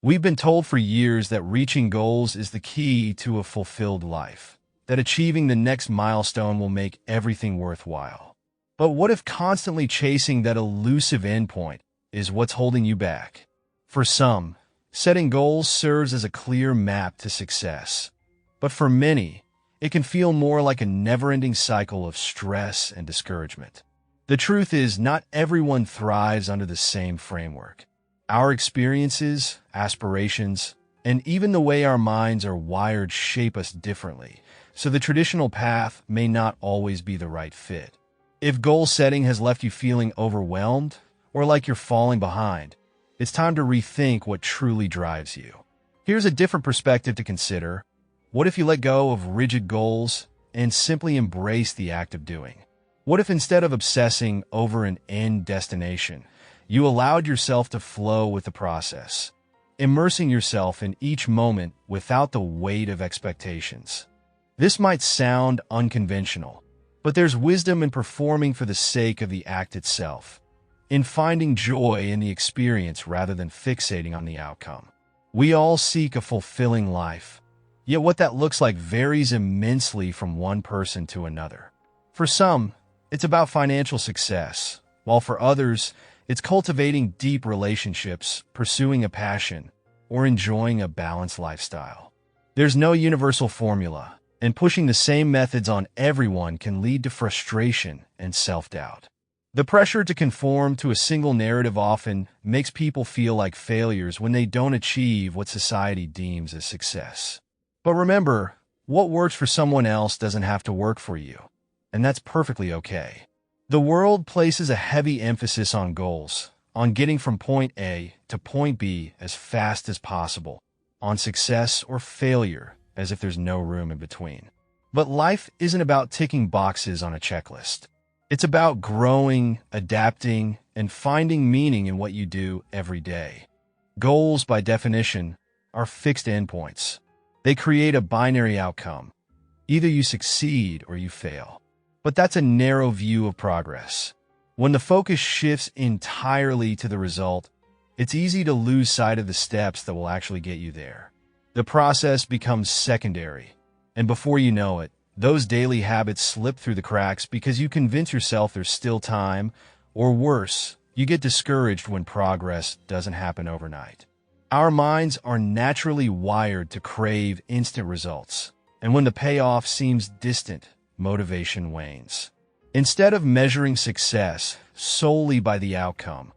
We've been told for years that reaching goals is the key to a fulfilled life, that achieving the next milestone will make everything worthwhile. But what if constantly chasing that elusive endpoint is what's holding you back? For some, setting goals serves as a clear map to success. But for many, it can feel more like a never-ending cycle of stress and discouragement. The truth is, not everyone thrives under the same framework. Our experiences, aspirations, and even the way our minds are wired shape us differently, so the traditional path may not always be the right fit. If goal setting has left you feeling overwhelmed or like you're falling behind, it's time to rethink what truly drives you. Here's a different perspective to consider. What if you let go of rigid goals and simply embrace the act of doing? What if instead of obsessing over an end destination, you allowed yourself to flow with the process, immersing yourself in each moment without the weight of expectations? This might sound unconventional, but there's wisdom in performing for the sake of the act itself, in finding joy in the experience rather than fixating on the outcome. We all seek a fulfilling life, yet what that looks like varies immensely from one person to another. For some, it's about financial success, while for others, it's cultivating deep relationships, pursuing a passion, or enjoying a balanced lifestyle. There's no universal formula, and pushing the same methods on everyone can lead to frustration and self-doubt. The pressure to conform to a single narrative often makes people feel like failures when they don't achieve what society deems as success. But remember, what works for someone else doesn't have to work for you, and that's perfectly okay. The world places a heavy emphasis on goals, on getting from point A to point B as fast as possible, on success or failure as if there's no room in between. But life isn't about ticking boxes on a checklist. It's about growing, adapting, and finding meaning in what you do every day. Goals, by definition, are fixed endpoints. They create a binary outcome. Either you succeed or you fail. But that's a narrow view of progress. When the focus shifts entirely to the result, it's easy to lose sight of the steps that will actually get you there. The process becomes secondary, and before you know it, those daily habits slip through the cracks because you convince yourself there's still time, or worse, you get discouraged when progress doesn't happen overnight. Our minds are naturally wired to crave instant results, and when the payoff seems distant, motivation wanes. Instead of measuring success solely by the outcome,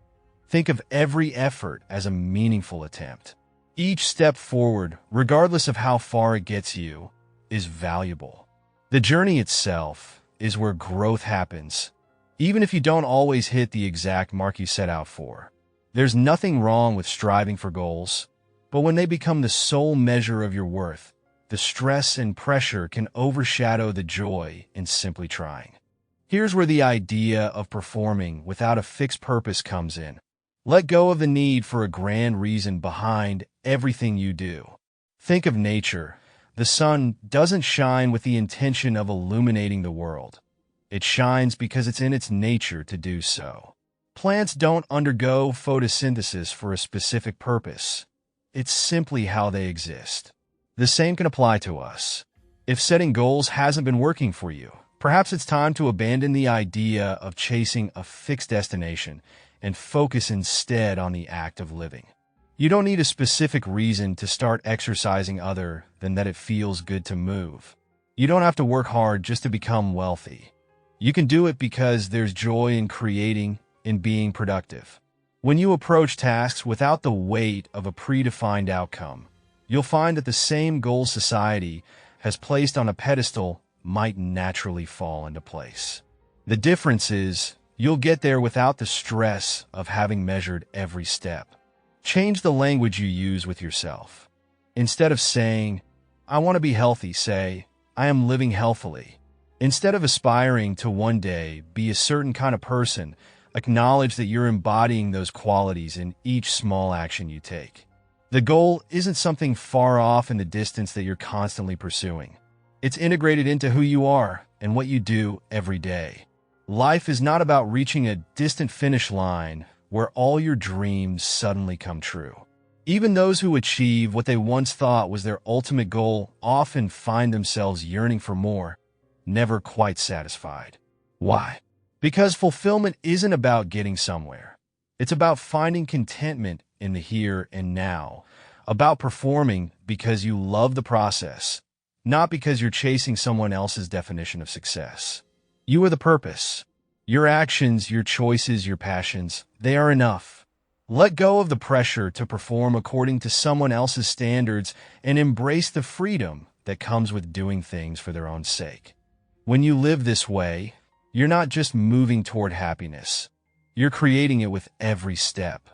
think of every effort as a meaningful attempt. Each step forward, regardless of how far it gets you, is valuable. The journey itself is where growth happens, even if you don't always hit the exact mark you set out for. There's nothing wrong with striving for goals, but when they become the sole measure of your worth, the stress and pressure can overshadow the joy in simply trying. Here's where the idea of performing without a fixed purpose comes in. Let go of the need for a grand reason behind everything you do. Think of nature. The sun doesn't shine with the intention of illuminating the world. It shines because it's in its nature to do so. Plants don't undergo photosynthesis for a specific purpose. It's simply how they exist. The same can apply to us. If setting goals hasn't been working for you, perhaps it's time to abandon the idea of chasing a fixed destination and focus instead on the act of living. You don't need a specific reason to start exercising other than that it feels good to move. You don't have to work hard just to become wealthy. You can do it because there's joy in creating, in being productive. When you approach tasks without the weight of a predefined outcome, you'll find that the same goals society has placed on a pedestal might naturally fall into place. The difference is, you'll get there without the stress of having measured every step. Change the language you use with yourself. Instead of saying, "I want to be healthy," say, "I am living healthily." Instead of aspiring to one day be a certain kind of person, acknowledge that you're embodying those qualities in each small action you take. The goal isn't something far off in the distance that you're constantly pursuing. It's integrated into who you are and what you do every day. Life is not about reaching a distant finish line where all your dreams suddenly come true. Even those who achieve what they once thought was their ultimate goal often find themselves yearning for more, never quite satisfied. Why? Because fulfillment isn't about getting somewhere. It's about finding contentment in the here and now, about performing because you love the process, not because you're chasing someone else's definition of success. You are the purpose. Your actions, your choices, your passions, they are enough. Let go of the pressure to perform according to someone else's standards and embrace the freedom that comes with doing things for their own sake. When you live this way, you're not just moving toward happiness. You're creating it with every step.